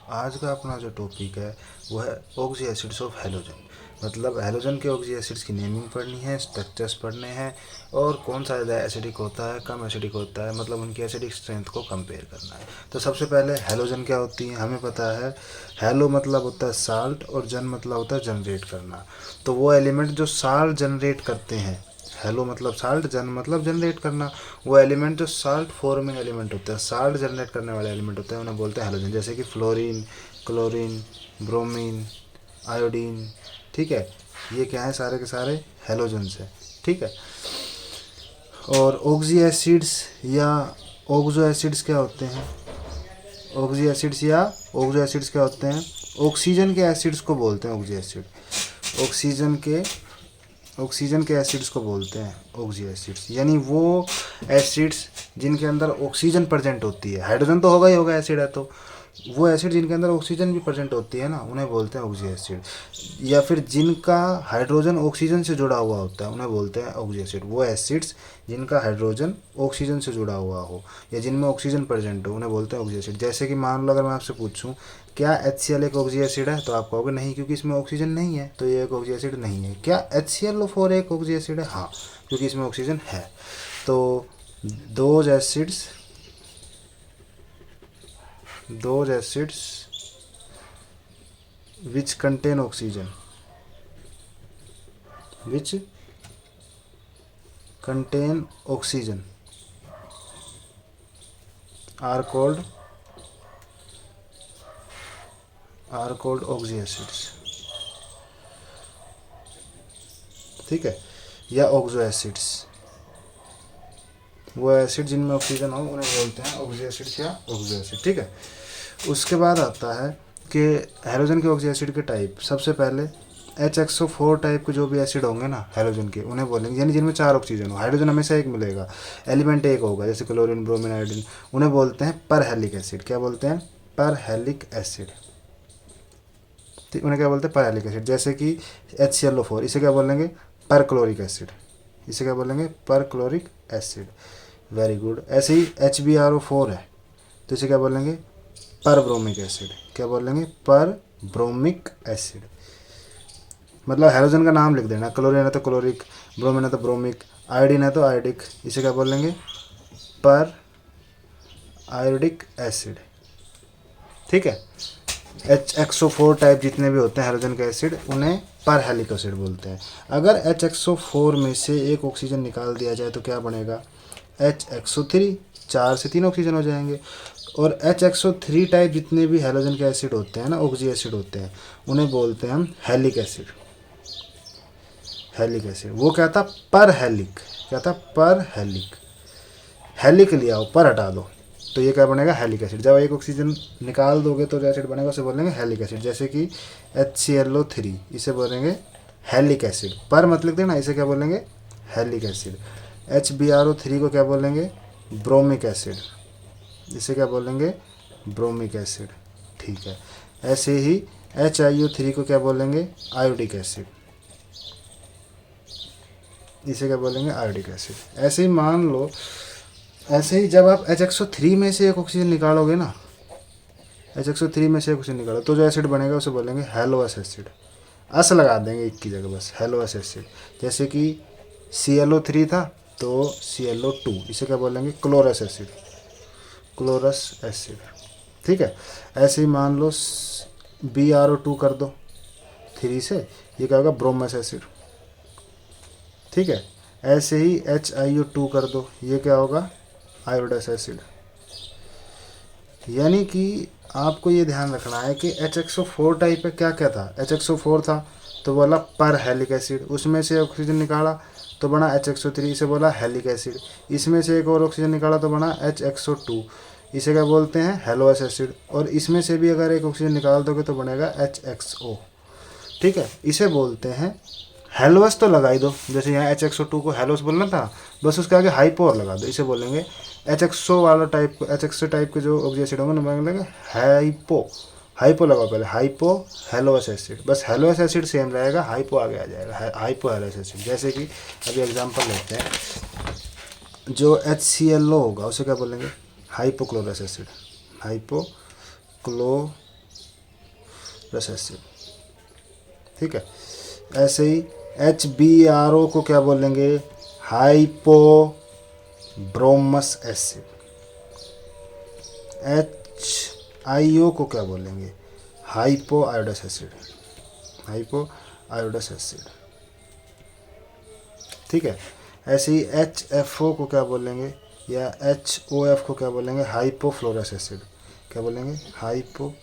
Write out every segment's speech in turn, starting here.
आज का अपना जो टॉपिक है वो है ऑक्सी एसिड्स ऑफ हैलोजन। मतलब हैलोजन के ऑक्सी एसिड्स की नेमिंग पढ़नी है, स्ट्रक्चर्स पढ़ने हैं और कौन सा ज़्यादा एसिडिक होता है, कम एसिडिक होता है, मतलब उनकी एसिडिक स्ट्रेंथ को कंपेयर करना है। तो सबसे पहले हैलोजन क्या होती है हमें पता है। हैलो मतलब होता है साल्ट और जन मतलब होता है जनरेट करना। तो वो एलिमेंट जो साल्ट जनरेट करते हैं, हेलो मतलब साल्ट, जन मतलब जनरेट करना, वो एलिमेंट जो साल्ट फॉर्मिंग एलिमेंट होते हैं, साल्ट जनरेट करने वाले एलिमेंट होते हैं, उन्हें बोलते हैं हेलोजन। जैसे कि फ्लोरीन, क्लोरीन, ब्रोमीन, आयोडीन। ठीक है, ये क्या है, सारे के सारे हेलोजन्स हैं। ठीक है। और ऑक्सी एसिड्स या ऑक्सो एसिड्स क्या होते हैं? ऑक्सी एसिड्स या ऑक्सो एसिड्स क्या होते हैं? ऑक्सीजन के एसिड्स को बोलते हैं ऑक्सी एसिड। ऑक्सीजन के एसिड्स को बोलते हैं ऑक्सी एसिड्स, यानी वो एसिड्स जिनके अंदर ऑक्सीजन प्रेजेंट होती है। हाइड्रोजन तो होगा ही होगा, एसिड है तो। वो एसिड जिनके अंदर ऑक्सीजन भी प्रेजेंट होती है ना, उन्हें बोलते हैं ऑक्सी एसिड। या फिर जिनका हाइड्रोजन ऑक्सीजन से जुड़ा हुआ होता है, उन्हें बोलते हैं ऑक्सी एसिड। वो एसिड्स जिनका हाइड्रोजन ऑक्सीजन से जुड़ा हुआ हो या जिनमें ऑक्सीजन प्रेजेंट हो, उन्हें बोलते हैं ऑक्सी एसिड। जैसे कि मान लो अगर मैं आपसे पूछूं क्या HCl एक ऑक्सी एसिड है, तो आप कहोगे नहीं, क्योंकि इसमें ऑक्सीजन नहीं है, तो ये एक ऑक्सी एसिड नहीं है। क्या HClO4 एक ऑक्सी एसिड है? हाँ, क्योंकि इसमें ऑक्सीजन है। तो those acids which contain oxygen, which contain oxygen are called oxy acids. ठीक है, या ऑक्सो एसिड्स। वो एसिड जिनमें ऑक्सीजन हो उन्हें बोलते हैं ऑक्सी एसिड्स या ऑक्सो एसिड। ठीक है। उसके बाद आता है कि हैलोजन के ऑक्सी एसिड के टाइप। सबसे पहले HXO4 टाइप के जो भी एसिड होंगे ना हैलोजन के, उन्हें बोलेंगे, यानी जिनमें 4 ऑक्सीजन हो। हाइड्रोजन हमेशा एक मिलेगा, एलिमेंट एक होगा, जैसे क्लोरीन, ब्रोमीन, आयोडीन। उन्हें बोलते हैं परहेलिक एसिड। क्या बोलते हैं? परहेलिक एसिड। ठीक, उन्हें क्या बोलते हैं? परहेलिक एसिड। जैसे कि HClO4, इसे क्या बोलेंगे? Perchloric acid. इसे क्या बोलेंगे? Perchloric acid. Very good. ऐसे ही HbRO4 है, तो इसे क्या बोलेंगे? पर ब्रोमिक एसिड। क्या बोलेंगे? पर ब्रोमिक एसिड। मतलब हैलोजन का नाम लिख देना, क्लोरीन है तो क्लोरिक, ब्रोमीन है तो ब्रोमिक, आयोडीन है तो आयोडिक। इसे क्या बोलेंगे? पर आयोडिक एसिड। ठीक है। HXO4 टाइप जितने भी होते हैं हैलोजन के एसिड, उन्हें पर हेलिक एसिड बोलते हैं। अगर HXO4 में से एक ऑक्सीजन निकाल दिया जाए तो क्या बनेगा? HXO3। 4 से 3 ऑक्सीजन हो जाएंगे। और HXO3 टाइप जितने भी हैलोजन के एसिड होते हैं ना, ऑक्सी एसिड होते हैं, उन्हें बोलते हैं हम हेलिक एसिड। हेलिक एसिड। वो क्या था? पर हेलिक। क्या था? पर हेलिक। हेलिक लिया हो, पर हटा दो, तो ये क्या बनेगा? हेलिक एसिड। जब एक ऑक्सीजन निकाल दोगे तो जो एसिड बनेगा उसे बोलेंगे हेलिक एसिड। जैसे कि HClO3, इसे बोलेंगे हेलिक एसिड। पर मत लिख देना, इसे क्या बोलेंगे? हेलिक एसिड। HbRO3 को क्या बोलेंगे? Bromic acid. इसे क्या बोलेंगे? Bromic acid. ठीक है। ऐसे ही HiO3 को क्या बोलेंगे? Iodic acid. इसे क्या बोलेंगे? Iodic acid. ऐसे ही मान लो, ऐसे ही जब आप HXO3 में से एक ऑक्सीजन निकालोगे ना, HXO3 में से एक ऑक्सीजन निकालो तो जो एसिड बनेगा उसे बोलेंगे हेलोअस एसिड। अस लगा देंगे एक की जगह बस, हेलोअस एसिड। जैसे कि ClO3 था तो ClO2, इसे क्या बोलेंगे? Chlorous acid. Chlorous acid. ठीक है। ऐसे ही मान लो BrO2 कर दो 3 से, ये क्या होगा? ब्रोमस एसिड। ठीक है। ऐसे ही HiO2 कर दो, ये क्या होगा? आयोडस एसिड। यानी कि आपको ये ध्यान रखना है कि HXO4 टाइप में क्या क्या था। HXO4 था तो बोला पर हेलिक एसिड, उसमें से ऑक्सीजन निकाला तो बना HXO3, इसे बोला हेलिक एसिड। इसमें से एक और ऑक्सीजन निकाला तो बना HXO2, इसे क्या बोलते हैं? हेलोअस एसिड। और इसमें से भी अगर एक ऑक्सीजन निकाल दोगे तो बनेगा HXO। ठीक है। इसे बोलते हैं हेलोअस। तो लगा ही दो, जैसे यहाँ HXO2 को हेलोस बोलना था, बस उसके आगे हाइपो और लगा दो, इसे बोलेंगे HXO वाला टाइप, HXO टाइप के जो ऑक्सी एसिड होंगे ना, बोलेंगे हाइपो। हाइपो लगाओ पहले, हाइपो हेलोअस एसिड। बस हेलोअस एसिड सेम रहेगा, हाइपो आगे आ जाएगा, हाइपो हेलोअस एसिड। जैसे कि अभी एग्जांपल लेते हैं, जो HClO होगा उसे क्या बोलेंगे? Hypochlorous acid. हाइपोक्लोरस रस एसिड, ठीक है। ऐसे ही HBRO को क्या बोलेंगे, हाइपोब्रोमस एसिड। HIO को क्या बोलेंगे, हाइपो आयोडस एसिड, हाइपो आयोडस एसिड, ठीक है। ऐसे ही HFO को क्या बोलेंगे या HOF को क्या बोलेंगे, हाइपोफ्लोरस एसिड। क्या बोलेंगे, हाइपोफ्लोरस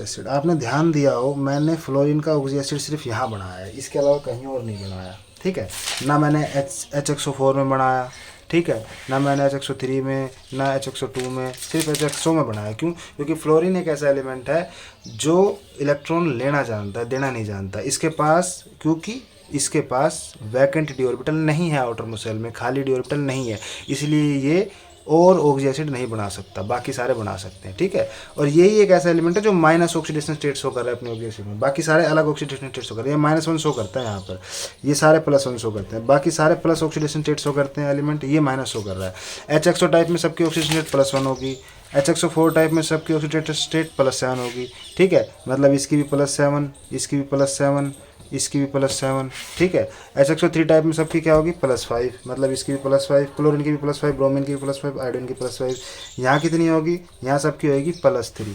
एसिड। आपने ध्यान दिया हो मैंने फ्लोरीन का ऑक्सी एसिड सिर्फ यहाँ बनाया है, इसके अलावा कहीं और नहीं बनाया, ठीक है। ना मैंने HXO4 में बनाया, ठीक है, ना मैंने HXO3 में, ना HXO2 में, सिर्फ HXO में बनाया। क्यों? क्योंकि फ्लोरीन एक ऐसा एलिमेंट है जो इलेक्ट्रॉन लेना जानता है, देना नहीं जानता। इसके पास, क्योंकि इसके पास वैकेंट डी ऑर्बिटल नहीं है, आउटर मोस्ट शेल में खाली डी ऑर्बिटल नहीं है, इसलिए ये और ऑक्सी एसिड नहीं बना सकता, बाकी सारे बना सकते हैं, ठीक है। और यही एक ऐसा एलिमेंट है जो माइनस ऑक्सीडेशन स्टेट शो कर रहा है अपने ऑक्सी एसिड में, बाकी सारे अलग ऑक्सीडेशन स्टेट शो कर रहे हैं। -1 शो करता है यहाँ पर, ये सारे +1 शो करते हैं, बाकी सारे प्लस ऑक्सीडेशन स्टेट शो करते हैं एलिमेंट, ये माइनस शो कर रहा है। HXO टाइप में सबकी ऑक्सीडेशन स्टेट +1 होगी, HXO4 टाइप में सबकी ऑक्सीडेशन स्टेट +7 होगी, ठीक है। मतलब इसकी भी +7, इसकी भी +7, इसकी भी +7, ठीक है। HXO3 टाइप में सबकी क्या होगी, +5, मतलब इसकी भी +5, क्लोरीन की भी +5, ब्रोमीन की भी +5, आयोडीन की +5। यहाँ कितनी होगी, यहाँ सबकी होगी +3,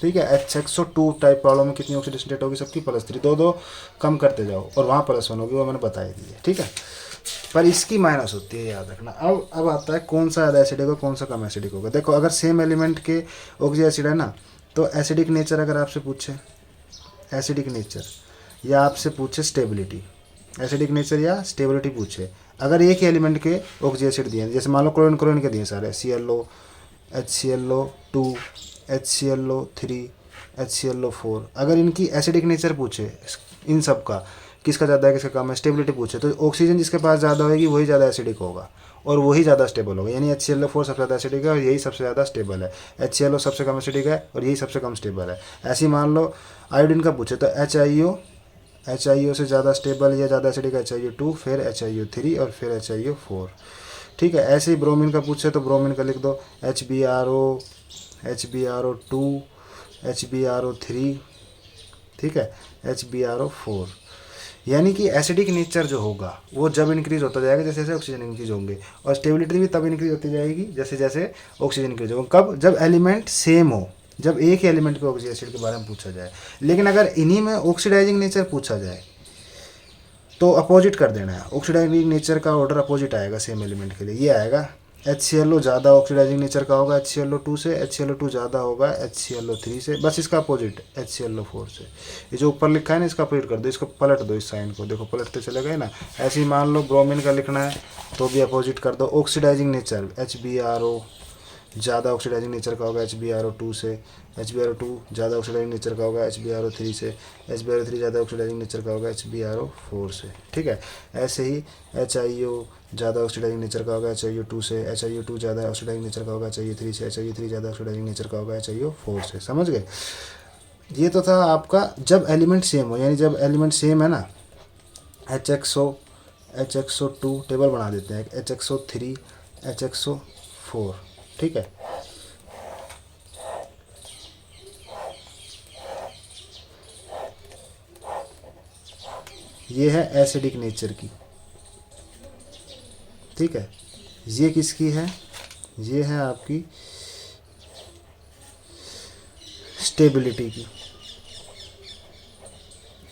ठीक है। HXO2 टाइप प्रॉब्लम में कितनी ऑक्सीडेशन स्टेट होगी, सबकी +3, दो कम करते जाओ, और वहाँ +1 होगी, वो मैंने बता ही दी है, ठीक है। पर इसकी माइनस होती है, याद रखना। अब आता है कौन सा ज़्यादा एसिडिक होगा, कौन सा कम एसिडिक होगा। देखो अगर सेम एलिमेंट के ऑक्सी एसिड है ना, तो एसिडिक नेचर अगर आपसे पूछे, एसिडिक नेचर, या आपसे पूछे स्टेबिलिटी, एसिडिक नेचर या स्टेबिलिटी पूछे, अगर एक ही एलिमेंट के ऑक्सी एसिड दिए, जैसे मान लो क्लोरीन के दिए सारे, ClO, HClO2, HClO3, HClO4, अगर इनकी एसिडिक नेचर पूछे, इन सब का किसका ज़्यादा है किसका कम है, स्टेबिलिटी पूछे, तो ऑक्सीजन जिसके पास ज़्यादा होगी वही ज़्यादा एसिडिक होगा और वही ज़्यादा स्टेबल होगा। यानी HClO4 सबसे ज़्यादा एसिडिक है और यही सबसे ज़्यादा स्टेबल है, HClO सबसे कम एसिडिक है और यही सबसे कम स्टेबल है। ऐसे ही मान लो आयोडीन का पूछे, तो HIO से ज़्यादा स्टेबल या ज़्यादा एसिडिक HIO2, फिर HIO3 और फिर HIO4, ठीक है। ऐसे ही ब्रोमीन का पूछे तो ब्रोमीन का लिख दो HBRO, HBRO2, HBRO3, ठीक है, HBRO4। यानी कि एसिडिक नेचर जो होगा वो जब इंक्रीज होता जाएगा जैसे जैसे ऑक्सीजन इंक्रीज होंगे, और स्टेबिलिटी भी तब इंक्रीज होती जाएगी जैसे जैसे ऑक्सीजन इंक्रीज होगा। कब? जब एलिमेंट सेम हो, जब एक ही एलिमेंट के ऑक्सी एसिड के बारे में पूछा जाए। लेकिन अगर इन्हीं में ऑक्सीडाइजिंग नेचर पूछा जाए तो अपोजिट कर देना है, ऑक्सीडाइजिंग नेचर का ऑर्डर अपोजिट आएगा सेम एलिमेंट के लिए। ये आएगा HClO ज़्यादा ऑक्सीडाइजिंग नेचर का होगा HClO2 से, HClO2 ज़्यादा होगा HClO3 से, बस इसका अपोजिट HClO4 से। ये जो ऊपर लिखा है ना इसका अपोजिट कर दो, इसको पलट दो, इस साइन को देखो पलटते चले गए ना। ऐसे ही मान लो ब्रोमीन का लिखना है तो भी अपोजिट कर दो। ऑक्सीडाइजिंग नेचर HBRO ज़्यादा ऑक्सीडाइजिंग नेचर का होगा HBRO2 से, HBRO2 ज़्यादा ऑक्सीडाइजिंग नेचर का होगा HBRO3 से, HBRO3 ज़्यादा ऑक्सीडाइजिंग नेचर का होगा HBRO4 से, ठीक है। ऐसे ही HIO ज़्यादा ऑक्सीडाइजिंग नेचर का होगा HIO2 से, HIO2 ज़्यादा ऑक्सीडाइजिंग नेचर का होगा HIO3 से, HIO3 ज़्यादा ऑक्सीडाइजिंग नेचर का होगा HIO4 से। समझ गए? ये तो था आपका जब एलिमेंट सेम हो, यानी जब एलिमेंट सेम है ना, HXO2 टेबल बना देते हैं, HXO3, HXO4, ठीक है। ये है एसिडिक नेचर की, ठीक है। ये किसकी है? ये है आपकी स्टेबिलिटी की,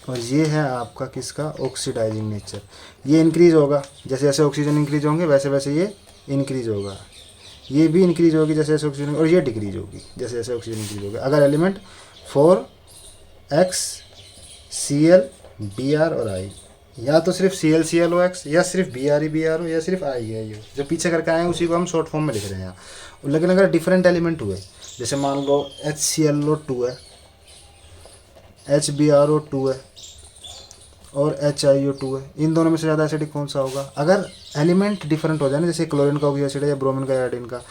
और ये है आपका किसका? Oxidising nature. ये इंक्रीज होगा जैसे जैसे ऑक्सीजन इंक्रीज होंगे वैसे वैसे ये इंक्रीज होगा, ये भी इंक्रीज होगी जैसे जैसे ऑक्सीजन, और ये डिक्रीज होगी जैसे जैसे ऑक्सीजन इंक्रीज होगा। अगर एलिमेंट 4X Cl Br और I, या तो सिर्फ ClClOx या सिर्फ BrEBr या सिर्फ IiO, जो पीछे करके आए हैं उसी को हम शॉर्ट फॉर्म में लिख रहे हैं यहाँ। लेकिन अगर डिफरेंट एलिमेंट हुए, जैसे मान लो HClO2 है, HBRO2 है और HIO2 है, इन दोनों में से ज़्यादा एसिडिक कौन सा होगा? अगर एलिमेंट डिफरेंट हो जाए ना, जैसे क्लोरीन का ऑक्सी एसिड है या ब्रोमीन का आयोडीन का,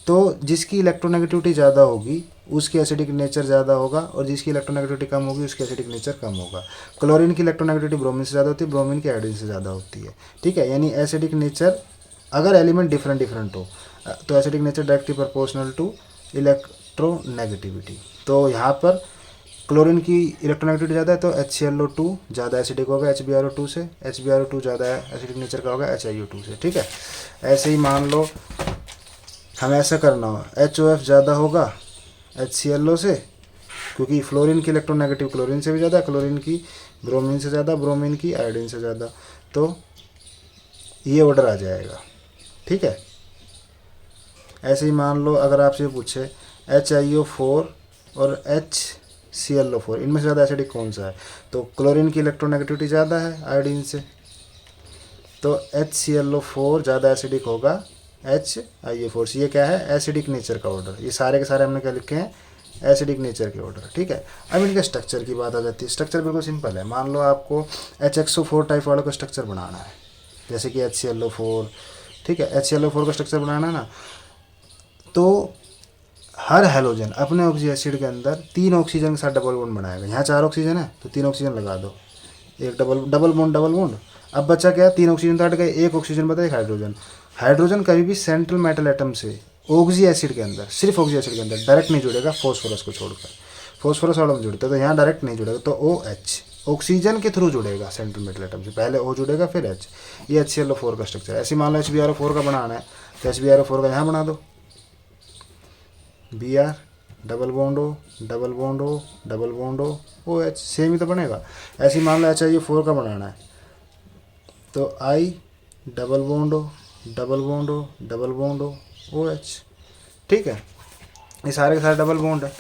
तो जिसकी इलेक्ट्रोनेगेटिविटी ज़्यादा होगी उसकी एसिडिक नेचर ज़्यादा होगा, और जिसकी इलेक्ट्रोनेगेटिविटी कम होगी उसकी एसिडिक नेचर कम होगा। क्लोरीन की इलेक्ट्रोनेगेटिविटी ब्रोमीन से ज़्यादा होती है, ब्रोमीन की आयोडीन से ज़्यादा होती है, ठीक है। यानी एसिडिक नेचर अगर एलिमेंट डिफरेंट हो तो acidic nature directly proportional to electronegativity. तो यहाँ पर क्लोरीन की इलेक्ट्रोनेगेटिविटी ज़्यादा है तो HClO2 ज़्यादा एसिडिक होगा HbRO2 से, HbRO2 ज़्यादा एसिडिक नेचर का होगा HiO2 से, ठीक है। ऐसे ही मान लो हमें ऐसा करना हो, HOF ज़्यादा होगा HClO से, क्योंकि फ्लोरीन की इलेक्ट्रोनेगेटिव क्लोरीन से भी ज़्यादा, क्लोरीन की ब्रोमीन से ज़्यादा, ब्रोमीन की आयोडीन से ज़्यादा, तो ये ऑर्डर आ जाएगा, ठीक है। ऐसे ही मान लो अगर आपसे पूछे HiO4 और HClO4 इनमें से ज़्यादा एसिडिक कौन सा है, तो क्लोरीन की इलेक्ट्रोनेगेटिविटी ज़्यादा है आयोडीन से, तो HClO4 ज़्यादा एसिडिक होगा HiO4 से। ये क्या है, एसिडिक नेचर का ऑर्डर। ये सारे के सारे हमने क्या लिखे हैं, एसिडिक नेचर के ऑर्डर, ठीक है। अब इनके स्ट्रक्चर की बात आ जाती है। स्ट्रक्चर बिल्कुल सिंपल है। मान लो आपको HXO4 टाइप वालों का स्ट्रक्चर बनाना है, जैसे कि HClO4, ठीक है। HClO4 का स्ट्रक्चर बनाना है ना, तो हर हैलोजन अपने ऑक्सीजन एसिड के अंदर 3 ऑक्सीजन के साथ डबल बॉन्ड बनाएगा। यहाँ 4 ऑक्सीजन है तो 3 ऑक्सीजन लगा दो, एक डबल बॉन्ड। अब बचा क्या, 3 ऑक्सीजन तो हट गए, 1 ऑक्सीजन बचा, एक हाइड्रोजन। हाइड्रोजन कभी भी सेंट्रल मेटल एटम से ऑक्सी एसिड के अंदर, सिर्फ ऑक्सी एसिड के अंदर डायरेक्ट नहीं जुड़ेगा, फॉस्फोरस को छोड़कर। फॉस्फोरस वालों में जुड़ता है तो यहाँ डायरेक्ट नहीं जुड़ेगा, तो OH ऑक्सीजन के थ्रू जुड़ेगा सेंट्रल मेटल एटम से, पहले O जुड़ेगा फिर H। ये HClO4 का स्ट्रक्चर है। ऐसे मान लो HbRO4 का बनाना है तो HbRO4 का यहाँ बना दो, Br double bond O double bond O double bond O OH, same ही तो बनेगा। ऐसे ही मान लो HiO4 का बनाना है तो I double bond O double bond O double bond O OH, ठीक है। ये सारे के सारे डबल बॉन्ड है।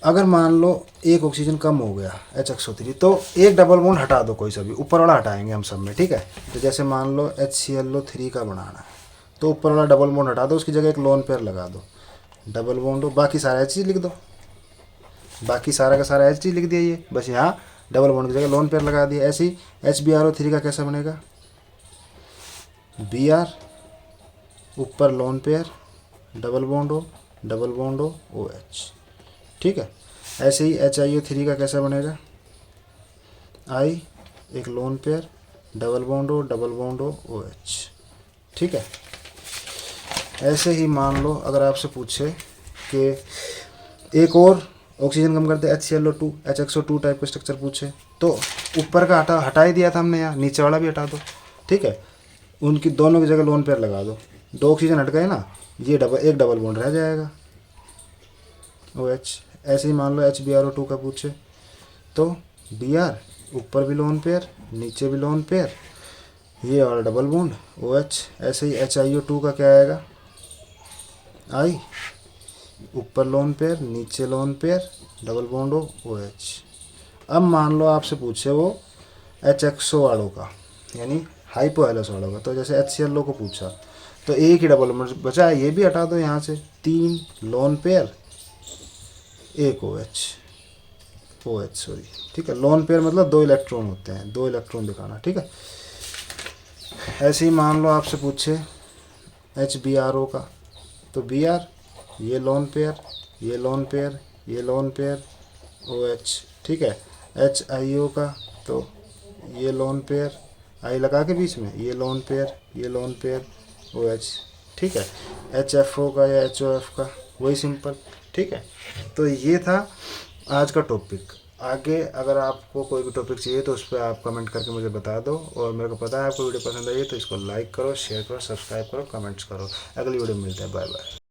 अगर मान लो एक ऑक्सीजन कम हो गया HXO3, तो एक डबल बॉन्ड हटा दो, कोई सा भी, ऊपर वाला हटाएंगे हम सब में, ठीक है। तो जैसे मान लो HClO3 का बनाना है तो ऊपर वाला डबल बॉन्ड हटा दो, उसकी जगह एक लोन पेयर लगा दो, डबल बॉन्ड हो, बाकी सारा H लिख दो, बाकी सारा का सारा H लिख दिया, ये बस यहाँ डबल बॉन्ड की जगह लोन पेयर लगा दिया। ऐसे ही HbRO3 का कैसा बनेगा, Br ऊपर लोन पेयर डबल बॉन्ड हो OH, ठीक है। ऐसे ही HiO3 का कैसा बनेगा, I एक लोन पेयर डबल बॉन्ड हो OH, ठीक है। ऐसे ही मान लो अगर आपसे पूछे कि एक और ऑक्सीजन कम करते HClO2 HXO2 टाइप का स्ट्रक्चर पूछे, तो ऊपर का हटा ही दिया था हमने, यहाँ नीचे वाला भी हटा दो, ठीक है। उनकी दोनों की जगह लोन पेयर लगा दो, 2 ऑक्सीजन हट गए ना, ये एक डबल बॉन्ड रह जाएगा OH। ऐसे ही मान लो HbRO2 का पूछे तो Br ऊपर भी लोन पेयर नीचे भी लोन पेयर, ये और डबल बॉन्ड OH। ऐसे ही HiO2 का क्या आएगा, I ऊपर लोन पेयर नीचे lone pair double bond OH। अब मान लो आपसे पूछे वो HXO वालों का, यानी हाइपोहेलस वालों का, तो जैसे HClO को पूछा तो एक ही डबल बॉन्ड बचा है, ये भी हटा दो यहाँ से, 3 लोन पेयर एक OH सॉरी, ठीक है। लोन पेयर मतलब 2 इलेक्ट्रॉन होते हैं, 2 इलेक्ट्रॉन दिखाना, ठीक है। ऐसे ही मान लो आपसे पूछे HbRO का, तो Br ये लोन पेयर ये लोन पेयर ये लोन पेयर OH, ठीक है। HiO का तो ये लोन पेयर I लगा के बीच में, ये लोन पेयर OH, ठीक है। HFO का या HOF का वही सिंपल, ठीक है। तो ये था आज का टॉपिक। आगे अगर आपको कोई भी टॉपिक चाहिए तो उस पर आप कमेंट करके मुझे बता दो, और मेरे को पता है आपको वीडियो पसंद आई है तो इसको लाइक करो, शेयर करो, सब्सक्राइब करो, कमेंट्स करो। अगली वीडियो में मिलते हैं, बाय बाय।